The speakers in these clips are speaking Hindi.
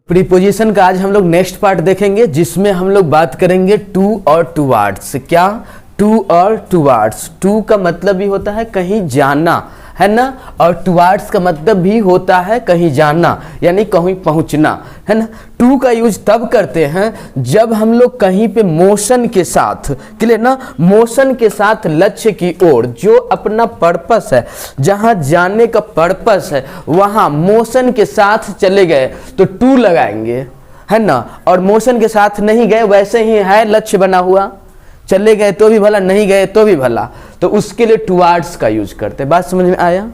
प्रीपोजिशन का आज हम लोग नेक्स्ट पार्ट देखेंगे, जिसमें हम लोग बात करेंगे टू और टुवार्ड्स। क्या? टू और टुवार्ड्स। टू का मतलब भी होता है कहीं जाना, है ना, और टुवार्ड्स का मतलब भी होता है कहीं जाना, यानी कहीं पहुंचना, है ना। टू का यूज तब करते हैं जब हम लोग कहीं पे मोशन के साथ, क्लियर ना, मोशन के साथ लक्ष्य की ओर, जो अपना पर्पस है, जहां जाने का पर्पस है, वहां मोशन के साथ चले गए तो टू लगाएंगे, है ना। और मोशन के साथ नहीं गए, वैसे ही है लक्ष्य बना हुआ, चले गए तो भी भला, नहीं गए तो भी भला, तो उसके लिए टुवार्ड्स का यूज करते हैं। बात समझ में आया?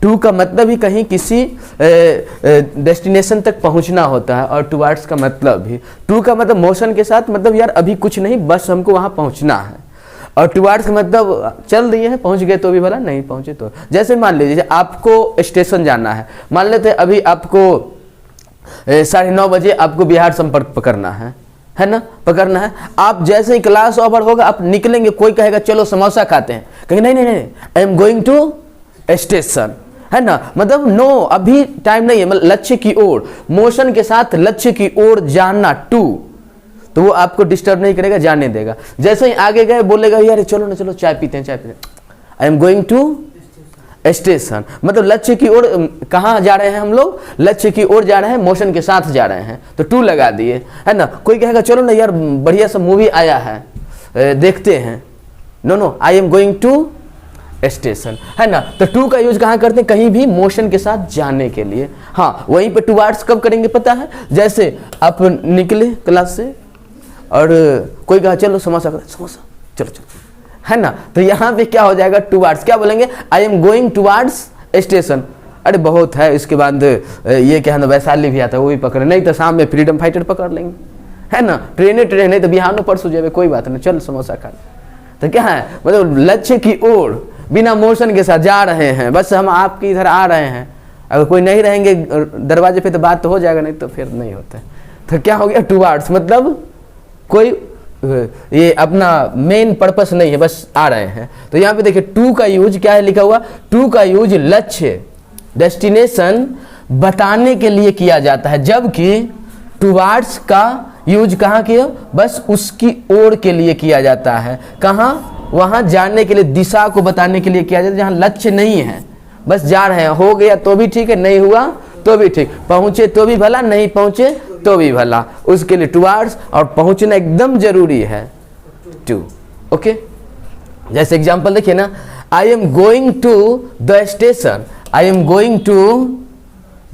टू का मतलब ही कहीं किसी डेस्टिनेशन तक पहुंचना होता है, और टुवार्ड्स का मतलब भी, टू का मतलब मोशन के साथ, मतलब यार अभी कुछ नहीं, बस हमको वहां पहुंचना है। और टुवार्ड्स का मतलब चल दिए हैं, पहुंच गए तो भी भला, नहीं पहुंचे तो। जैसे मान लीजिए आपको स्टेशन जाना है, मान लेते हैं अभी आपको 9:30 बजे आपको बिहार संपर्क पकड़ना है ना, पकड़ना है। आप जैसे ही क्लास ओवर होगा आप निकलेंगे, कोई कहेगा चलो समोसा खाते हैं, कहेंगे नहीं नहीं नहीं, I am going to station, है ना, मतलब नो, अभी टाइम नहीं है, मतलब लक्ष्य की ओर, मोशन के साथ लक्ष्य की ओर जाना, टू, तो वो आपको डिस्टर्ब नहीं करेगा, जाने देगा। जैसे ही आगे गए बोलेगा यार चलो ना, चलो चाय पीते हैं, चाय पीते हैं, I am going to station, मतलब लक्ष्य की ओर। कहाँ जा रहे हैं हम लोग? लक्ष्य की ओर जा रहे हैं, मोशन के साथ जा रहे हैं, तो टू लगा दिए, है ना। कोई कहेगा चलो ना यार बढ़िया सा मूवी आया है, देखते हैं, no no, I am going to station, है ना। तो टू का यूज कहाँ करते हैं? कहीं भी मोशन के साथ जाने के लिए। हाँ, वहीं पे टुवार्ड्स कब करेंगे पता है? जैसे आप निकले क्लास से और कोई कहा चलो समोसा, समोसा, चलो चलो, है ना, तो यहाँ पे क्या हो जाएगा? टुवार्ड्स। क्या बोलेंगे? I am going towards station. अरे बहुत है, इसके बाद ये क्या है ना, वैशाली भी आता है, वो भी पकड़े, नहीं तो शाम में फ्रीडम फाइटर पकड़ लेंगे, है ना, ट्रेन नहीं तो बिहार में परसों जाए, कोई बात नहीं, चल समोसा खा। तो क्या है, मतलब लक्ष्य की ओर बिना मोशन के साथ जा रहे हैं, बस हम आपके इधर आ रहे हैं। अगर कोई नहीं रहेंगे दरवाजे पे तो बात तो हो जाएगा, नहीं तो फिर नहीं होता। तो क्या हो गया? टुवार्ड्स मतलब कोई ये अपना मेन पर्पस नहीं है, बस आ रहे हैं। तो यहाँ पे देखिए टू का यूज क्या है लिखा हुआ? टू का यूज लक्ष्य, डेस्टिनेशन बताने के लिए किया जाता है, जबकि टुवार्ड्स का यूज कहाँ किया? बस उसकी ओर के लिए किया जाता है। कहाँ? वहां जाने के लिए, दिशा को बताने के लिए किया जाता है, जहाँ लक्ष्य नहीं है, बस जा रहे हैं। हो गया तो भी ठीक है, नहीं हुआ तो भी ठीक, पहुंचे तो भी भला, नहीं पहुंचे तो भी भला, उसके लिए टुवार्ड्स, और पहुंचना एकदम जरूरी है, टू। ओके, जैसे एग्जांपल देखिए ना, I am going to the station, I am going to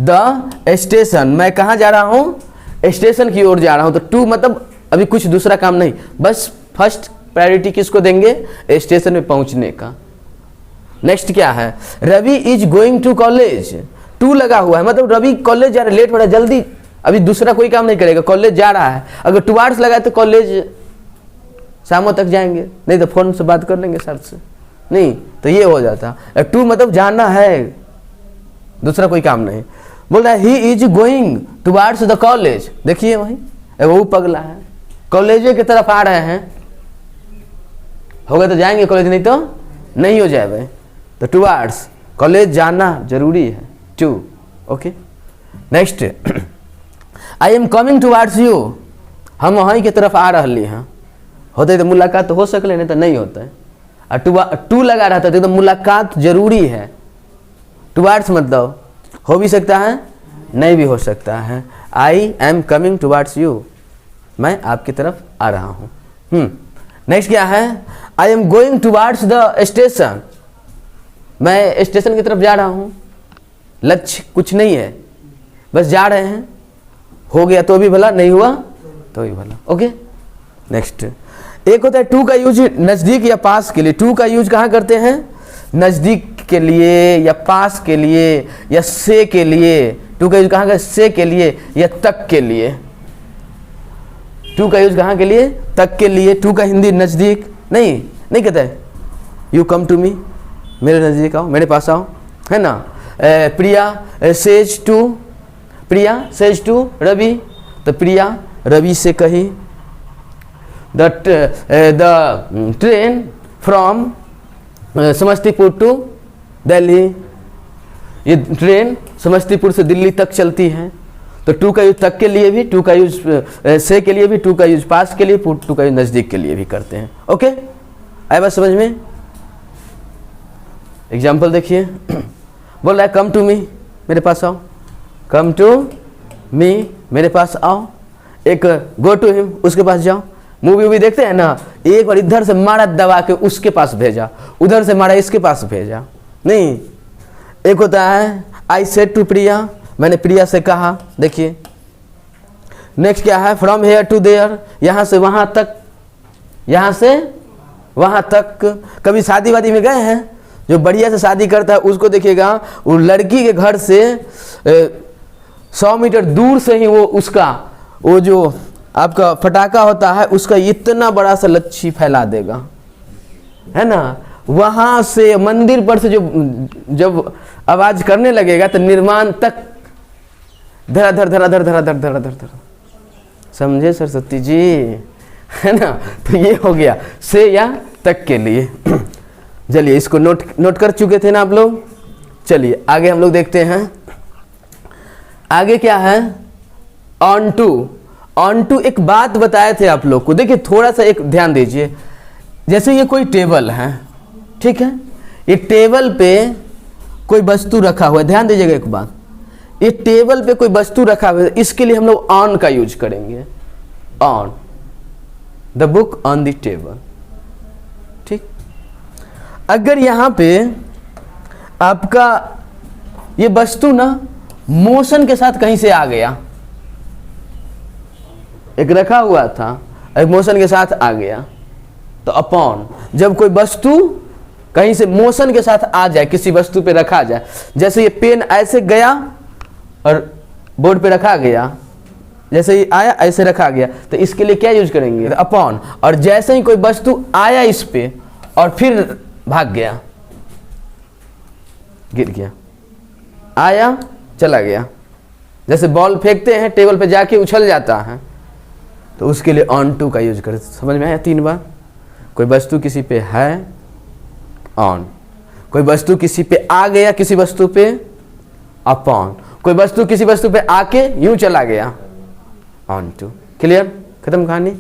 the station, मैं कहाँ जा रहा हूँ? स्टेशन की ओर जा रहा हूँ। तो टू मतलब अभी कुछ दूसरा काम नहीं, बस फर्स्ट प्रायोरिटी किसको देंगे? स्टेशन में पहुंचने का। नेक्स्ट क्या है? Ravi is going to college, to लगा हुआ है, मतलब रवि कॉलेज जा रहा है, लेट हो रहा है, जल्दी, अभी दूसरा कोई काम नहीं करेगा, कॉलेज जा रहा है। अगर टुवार्ड्स लगा तो कॉलेज शामों तक जाएंगे, नहीं तो फोन से बात कर लेंगे सर से, नहीं तो ये हो जाता। टू मतलब जाना है, दूसरा कोई काम नहीं। बोल रहा है he is going towards the college, देखिए वही वो पगला है, कॉलेज की तरफ आ रहे हैं, हो गए तो जाएंगे कॉलेज, नहीं तो नहीं हो जाए भाई। तो टुवार्ड्स, कॉलेज जाना जरूरी है, to. Okay, next, I am coming towards you, हम वहीं की तरफ आ रही हैं। होते तो मुलाकात हो सकले, नहीं तो नहीं होता है। और टू लगा रहता है तो मुलाकात जरूरी है। टुवार्ड्स मतलब हो भी सकता है, नहीं भी हो सकता है। I am coming towards you, मैं आपकी तरफ आ रहा हूँ। नेक्स्ट क्या है? I am going towards the station, मैं स्टेशन की तरफ जा रहा हूँ, लक्ष्य कुछ नहीं है, बस जा रहे हैं। हो गया तो भी भला, नहीं हुआ तो भी भला। ओके, नेक्स्ट एक होता है टू का यूज नजदीक या पास के लिए। टू का यूज कहाँ करते हैं? नजदीक के लिए, या पास के लिए, या से के लिए। टू का यूज कहाँ का? से के लिए या तक के लिए। टू का यूज कहाँ के लिए? तक के लिए। टू का हिंदी नजदीक नहीं कहते है, यू कम टू मी, मेरे नजदीक आओ, मेरे पास आओ, है ना। Priya says to, Priya says to Ravi, तो प्रिया रवि से कही। The train from Samastipur to Delhi, ये ट्रेन समस्तीपुर से दिल्ली तक चलती है। तो टू का यूज तक के लिए भी, टू का यूज से के लिए भी, टू का यूज पास के लिए, टू का यूज नजदीक के लिए भी करते हैं। ओके, आए बात समझ में? एग्जाम्पल देखिए, बोल रहा है कम टू मी, मेरे पास आओ, कम टू मी, मेरे पास आओ। एक गो टू हिम, उसके पास जाओ। मूवी वूवी देखते हैं ना, एक बार इधर से मारा दबा के उसके पास भेजा, उधर से मारा इसके पास भेजा, नहीं। एक होता है आई सेड टू प्रिया, मैंने प्रिया से कहा। देखिए नेक्स्ट क्या है, फ्रॉम हेयर टू देयर, यहाँ से वहाँ तक, यहाँ से वहाँ तक। कभी शादी वादी में गए हैं, जो बढ़िया से शादी करता है उसको देखिएगा, वो लड़की के घर से 100 मीटर दूर से ही वो उसका, वो जो आपका फटाका होता है उसका इतना बड़ा सा लच्छी फैला देगा, है ना। वहाँ से मंदिर पर से जो जब आवाज करने लगेगा तो निर्माण तक धराधर धराधर धराधर धराधर धर, समझे सरस्वती जी, है ना। तो ये हो गया से या तक के लिए। चलिए इसको नोट कर चुके थे ना आप लोग। चलिए आगे हम लोग देखते हैं, आगे क्या है, ऑन टू। ऑन टू एक बात बताए थे आप लोग को, देखिए थोड़ा सा एक ध्यान दीजिए। जैसे ये कोई टेबल है, ठीक है, ये टेबल पे कोई वस्तु रखा हुआ है, ध्यान दीजिएगा एक बात, ये टेबल पे कोई वस्तु रखा हुआ है, इसके लिए हम लोग ऑन का यूज करेंगे। On the book on the table, ठीक। अगर यहां पे आपका ये वस्तु ना मोशन के साथ कहीं से आ गया, एक रखा हुआ था, एक मोशन के साथ आ गया, तो अपॉन। जब कोई वस्तु कहीं से मोशन के साथ आ जाए, किसी वस्तु पे रखा जाए, जैसे ये पेन ऐसे गया और बोर्ड पे रखा गया, जैसे ही आया ऐसे रखा गया, तो इसके लिए क्या यूज करेंगे, अपॉन। और जैसे ही कोई वस्तु आया इस पे और फिर भाग गया, गिर गया, आया चला गया, जैसे बॉल फेंकते हैं टेबल पे जाके उछल जाता है, तो उसके लिए ऑन टू का यूज करें। समझ में आया 3 बार। कोई वस्तु किसी पे है, ऑन। कोई वस्तु किसी पे आ गया, किसी वस्तु पे, अपॉन। कोई वस्तु किसी वस्तु पे आके यूं चला गया, ऑन टू। क्लियर, खत्म कहानी।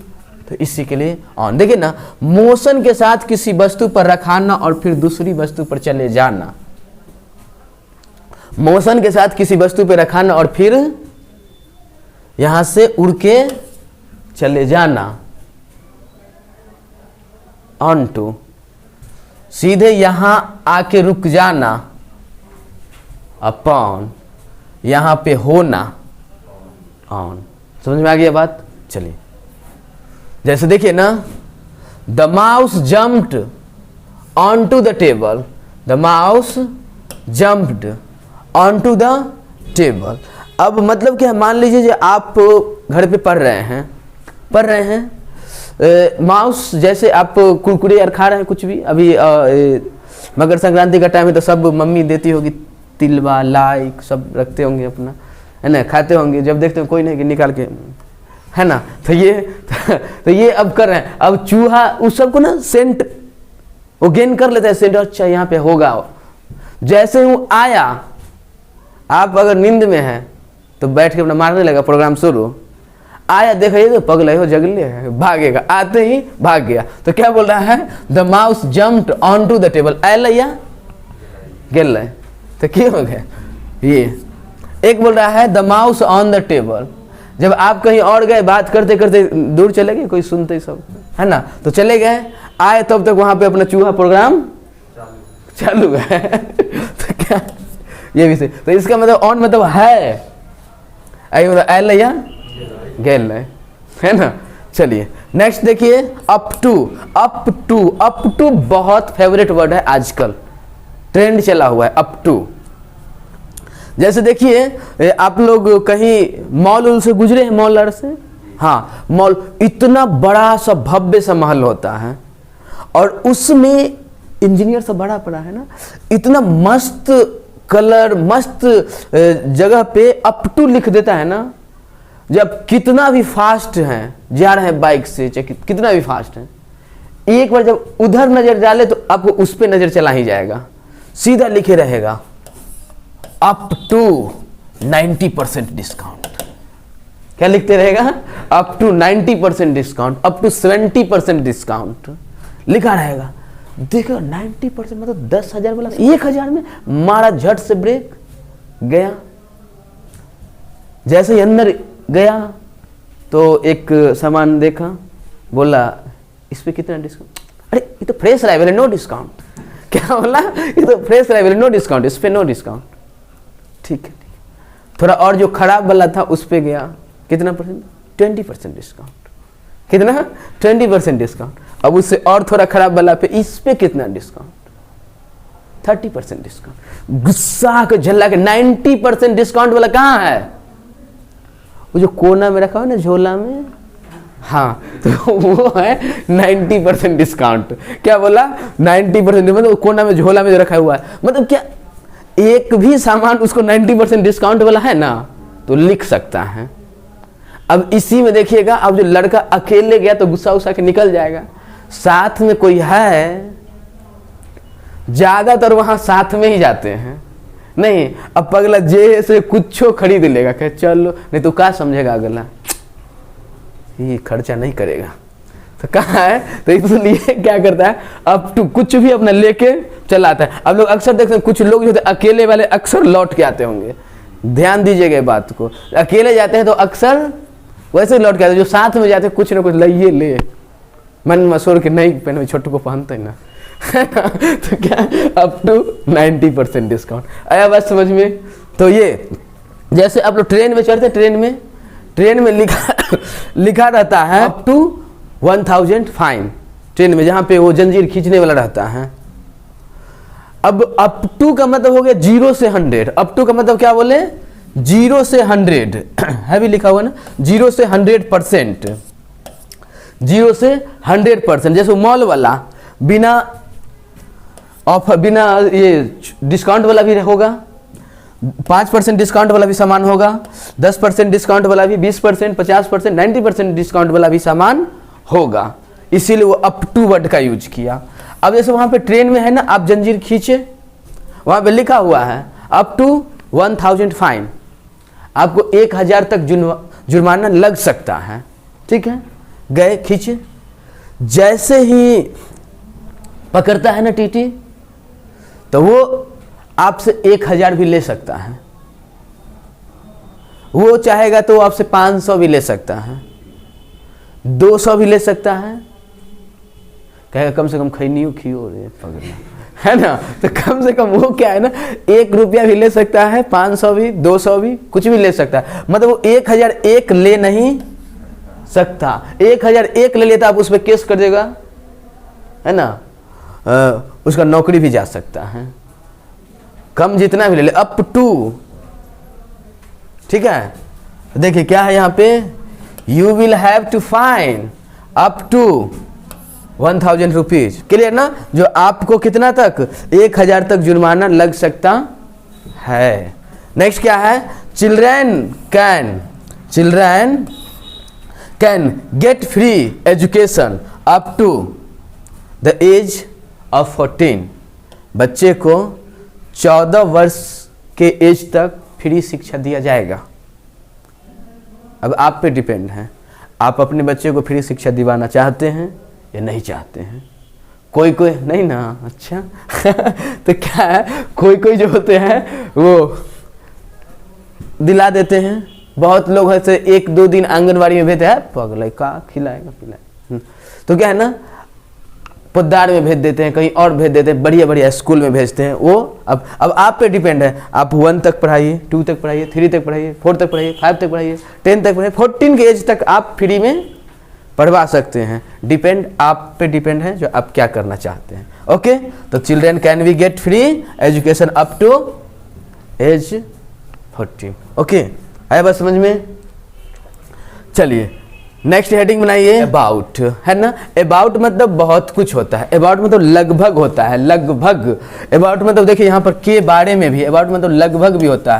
तो इसी के लिए ऑन। देखिए ना, मोशन के साथ किसी वस्तु पर रखाना और फिर दूसरी वस्तु पर चले जाना, मोशन के साथ किसी वस्तु पे रखाना और फिर यहां से उड़ के चले जाना, ऑन टू। सीधे यहां आके रुक जाना, अपॉन। यहां पे होना, ऑन। समझ में आ गई बात। चलिए जैसे देखिए ना, the mouse jumped on to the table, the mouse jumped on to the table. अब मतलब क्या, मान लीजिए जो आप घर पे पढ़ रहे हैं, माउस, जैसे आप कुरकुरे यार खा रहे हैं, कुछ भी, अभी मकर संक्रांति का टाइम है तो सब मम्मी देती होगी, तिलवा लाई सब रखते होंगे अपना, है ना, खाते होंगे। जब देखते हो कोई नहीं कि निकाल के, है ना, तो ये अब कर रहे हैं। अब चूहा उस सबको ना सेंट वो गेन कर लेता है, सेंट, अच्छा यहाँ पे होगा। जैसे वो आया, आप अगर नींद में हैं तो बैठ के अपना मारने लगा, प्रोग्राम शुरू, आया देखा ये तो पगले हो, जगले है, भागेगा, आते ही भाग गया। तो क्या बोल रहा है, the mouse jumped on to the table, आयल या गेल। तो क्या हो गया ये। एक बोल रहा है the mouse on the table, जब आप कहीं और गए, बात करते करते दूर चले गए, कोई सुनते सब, है ना, तो चले गए, आए तब तक वहां पे अपना चूहा प्रोग्राम चालू है। तो क्या ये भी से, तो इसका मतलब ऑन मतलब है, आयल या गेल, है ना। चलिए नेक्स्ट देखिए, up to. Up to, up to बहुत फेवरेट वर्ड है आजकल, ट्रेंड चला हुआ है, अप टू। जैसे देखिए आप लोग कहीं मॉल से गुजरे हैं, मॉल से, हाँ, मॉल इतना बड़ा सा भव्य सा महल होता है और उसमें इंजीनियर सब बड़ा पड़ा है ना, इतना मस्त कलर, मस्त जगह पे अप टू लिख देता है ना। जब कितना भी फास्ट हैं, जा रहे हैं बाइक से, चाहे कितना भी फास्ट है, एक बार जब उधर नजर डाले तो आपको उस पे नजर चला ही जाएगा, सीधा लिखे रहेगा अप टू 90% डिस्काउंट, क्या लिखते रहेगा, up to 90% discount, up to 70% discount लिखा रहेगा। देखो 90% मतलब 10,000 वाला 1,000 में मारा, झट से ब्रेक गया। जैसे ही अंदर गया तो एक सामान देखा, बोला इस पे कितना डिस्काउंट, अरे ये तो फ्रेश अराइवल है, नो डिस्काउंट। क्या बोला, ये तो फ्रेश अराइवल है, नो डिस्काउंट, इस पे नो डिस्काउंट। ठीक है, थोड़ा और जो खराब वाला था उस पे गया, कितना परसेंट, 20% डिस्काउंट। कितना, 20% डिस्काउंट। अब उससे और थोड़ा खराब वाला पे, इस पे कितना डिस्काउंट, 30% डिस्काउंट। गुस्सा के झल्ला के 90% डिस्काउंट वाला कहाँ है, वो जो कोना में रखा हुआ ना झोला में, हाँ तो वो है 90% डिस्काउंट। क्या बोला, 90% मतलब कोना में झोला में जो रखा हुआ है, मतलब क्या एक भी सामान उसको 90% डिस्काउंट वाला है ना तो लिख सकता है। अब इसी में देखिएगा, अब जो लड़का अकेले गया तो गुस्सा उस्सा के निकल जाएगा, साथ में कोई है, ज्यादातर वहां साथ में ही जाते हैं। नहीं, अब पगला जैसे कुछ खरीद लेगा, कहे चलो, नहीं तो क्या समझेगा अगला, ये खर्चा नहीं करेगा, तो कहाँ है, तो इसलिए क्या करता है, अब टू कुछ भी अपना लेके चला आता है। अब लोग अक्सर देखते हैं, कुछ लोग जो अकेले वाले अक्सर लौट के आते होंगे, ध्यान दीजिएगा बात को। अकेले जाते हैं तो अक्सर वैसे लौट के आते हैं, जो साथ में जाते हैं कुछ ना कुछ लाइए ले, मन मसूर के नहीं पहने, छोटू को पहनते हैं ना तो क्या, अप टू 90% डिस्काउंट। आया बात समझ में। तो ये जैसे आप लोग ट्रेन में चढ़ते, ट्रेन में लिखा रहता है अप टू 1000 फाइन, ट्रेन में जहां पे वो जंजीर खींचने वाला रहता है। अब अप टू का मतलब हो गया 0 से 100। अप टू का मतलब क्या बोले, 0 से 100 है भी लिखा हुआ ना, 0 से 100%, 0 से 100%। जैसे मॉल वाला बिना ऑफर, बिना ये डिस्काउंट वाला भी होगा, 5% डिस्काउंट वाला भी सामान होगा, 10% डिस्काउंट वाला भी, 20%, 50%, 90% डिस्काउंट वाला भी सामान होगा। इसीलिए वो अप टू वर्ड का यूज किया। अब जैसे वहां पे ट्रेन में है ना, आप जंजीर खींचे, वहां पे लिखा हुआ है अप टू 1000 फाइन, आपको 1000 तक जुर्माना लग सकता है। ठीक है, गए खींचे, जैसे ही पकड़ता है ना टीटी, तो वो आपसे 1000 भी ले सकता है, वो चाहेगा तो आपसे 500 भी ले सकता है, 200 भी ले सकता है। कहेगा कम से कम खैनी खियो रे पगला, है ना, तो कम से कम वो क्या है ना, 1 रुपया भी ले सकता है, 500 भी, 200 भी, कुछ भी ले सकता है। मतलब वो 1001 ले नहीं सकता। 1001 ले लेता, आप उस पर केस कर देगा, है ना, उसका नौकरी भी जा सकता है। कम जितना भी ले ले, अप टू। ठीक है, देखिए क्या है यहाँ पे, you will have to fine up to 1000 rupees. Clear ना, जो आपको कितना तक, 1000 तक जुर्माना लग सकता है। नेक्स्ट क्या है, children can get free education up to the age of 14। बच्चे को 14 वर्ष के एज तक फ्री शिक्षा दिया जाएगा। अब आप पे डिपेंड है, आप अपने बच्चे को फ्री शिक्षा दिवाना चाहते हैं या नहीं चाहते हैं। कोई नहीं ना, अच्छा तो क्या है, कोई जो होते हैं वो दिला देते हैं। बहुत लोग ऐसे 1-2 दिन आंगनवाड़ी में भेजते हैं, पगला का खिलाएगा पिलाएगा, तो क्या है ना, पोद्दार में भेज देते हैं, कहीं और भेज देते हैं, बढ़िया स्कूल में भेजते हैं। वो अब आप पे डिपेंड है, आप 1 तक पढ़ाइए, 2 तक पढ़ाइए, 3 तक पढ़ाइए, 4 तक पढ़ाइए, 5 तक पढ़ाइए, 10 तक पढ़ाइए, 14 के एज तक आप फ्री में पढ़वा सकते हैं। डिपेंड आप पे डिपेंड है जो आप क्या करना चाहते हैं। ओके, तो children can we get free education up to age 14। Okay, आया बात समझ में। चलिए नेक्स्ट हेडिंग बनाइए, अबाउट, है ना। अबाउट मतलब बहुत कुछ होता है, अबाउट मतलब लगभग होता है, लगभग। अबाउट मतलब देखिए यहाँ पर के बारे में भी, अबाउट मतलब लगभग भी होता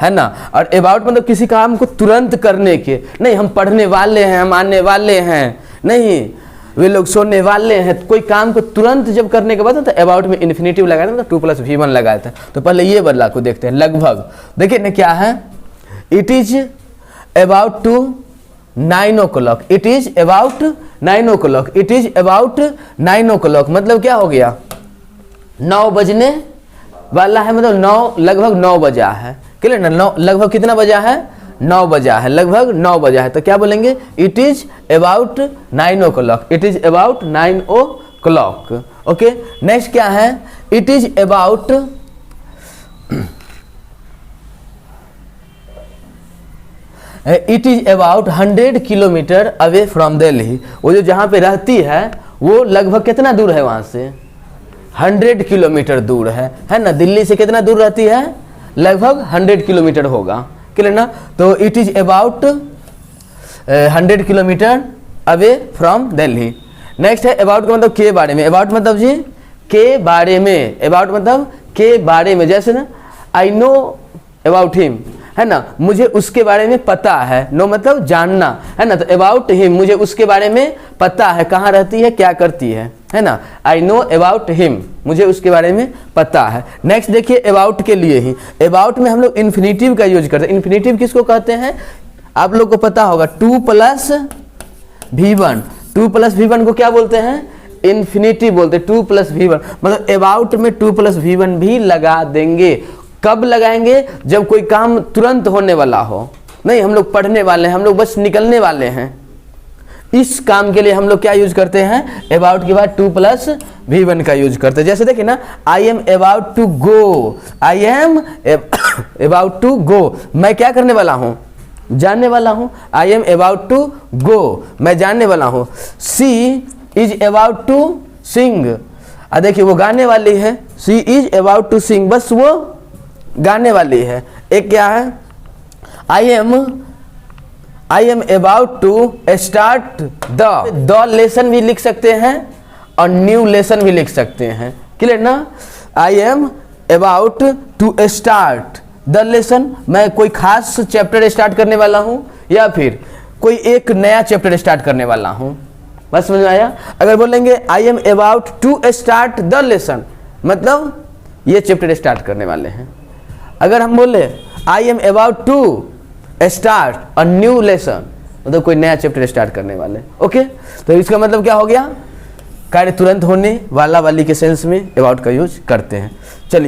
है ना। और अबाउट मतलब किसी काम को तुरंत करने के, नहीं हम पढ़ने वाले हैं, हम आने वाले हैं, नहीं वे लोग सोने वाले हैं। कोई काम को तुरंत जब करने के बाद तो अबाउट में इन्फिनेटिव लगाया था, मतलब 2 + V1 लगाया था। तो पहले ये बदलाव को देखते हैं, लगभग। देखिए ना क्या है, it is about to 9 o'clock, it is about 9 o'clock, it is about 9 o'clock, मतलब क्या हो गया, 9 बजने वाला है, मतलब 9 लगभग 9 बजा है, क्लियर ना, 9 लगभग कितना बजा है, 9 बजा है, लगभग 9 बजा है, तो क्या बोलेंगे, it is about 9 o'clock, it is about 9 o'clock। Okay, next क्या है, it is about it is about 100 kilometre away from Delhi, वो जो जहाँ पे रहती है वो लगभग कितना दूर है वहाँ से, 100 किलोमीटर दूर है ना, दिल्ली से कितना दूर रहती है, लगभग 100 किलोमीटर होगा, क्लियर ना। तो it is about 100 kilometre away from Delhi. Next है अबाउट का मतलब के बारे में, अबाउट मतलब जी के बारे में, अबाउट मतलब के बारे में, जैसे ना आई नो अबाउट हिम, है ना, मुझे उसके बारे में पता है, नो मतलब जानना, है ना, तो अबाउट हिम मुझे उसके बारे में पता है, कहाँ रहती है, क्या करती है ना, आई नो अबाउट हिम मुझे उसके बारे में पता है। नेक्स्ट देखिए अबाउट के लिए ही, अबाउट में हम लोग इन्फिनेटिव का यूज करते हैं। इन्फिनेटिव किसको कहते हैं, आप लोग को पता होगा, 2 + V1, 2 + V1 को क्या बोलते हैं, इन्फिनेटिव बोलते हैं, 2 + V1, मतलब अबाउट में 2 + V1 भी लगा देंगे। कब लगाएंगे, जब कोई काम तुरंत होने वाला हो, नहीं हम लोग पढ़ने वाले हैं, हम लोग बस निकलने वाले हैं, इस काम के लिए हम लोग क्या यूज करते हैं, अबाउट के बाद 2 + V1 का यूज करते हैं। जैसे देखिए ना, I am about to go, I am about to go, मैं क्या करने वाला हूँ, जानने वाला हूँ, I am about to go, मैं जानने वाला हूँ। She is about to sing, देखिए वो गाने वाली है, she is about to sing, बस वो गाने वाली है। एक क्या है, I am about to start the lesson भी लिख सकते हैं और न्यू लेसन भी लिख सकते हैं, क्लियर ना। I am about to start the lesson, मैं कोई खास चैप्टर स्टार्ट करने वाला हूँ या फिर कोई एक नया चैप्टर स्टार्ट करने वाला हूँ, बस समझ में आया। अगर बोलेंगे I am about to start the lesson, मतलब ये चैप्टर स्टार्ट करने वाले हैं। अगर हम बोले I am about to start a new lesson, मतलब कोई नया चैप्टर स्टार्ट करने वाले, ओके। तो इसका मतलब क्या हो गया, कार्य तुरंत होने वाला वाली के सेंस में अबाउट का यूज करते हैं। चलिए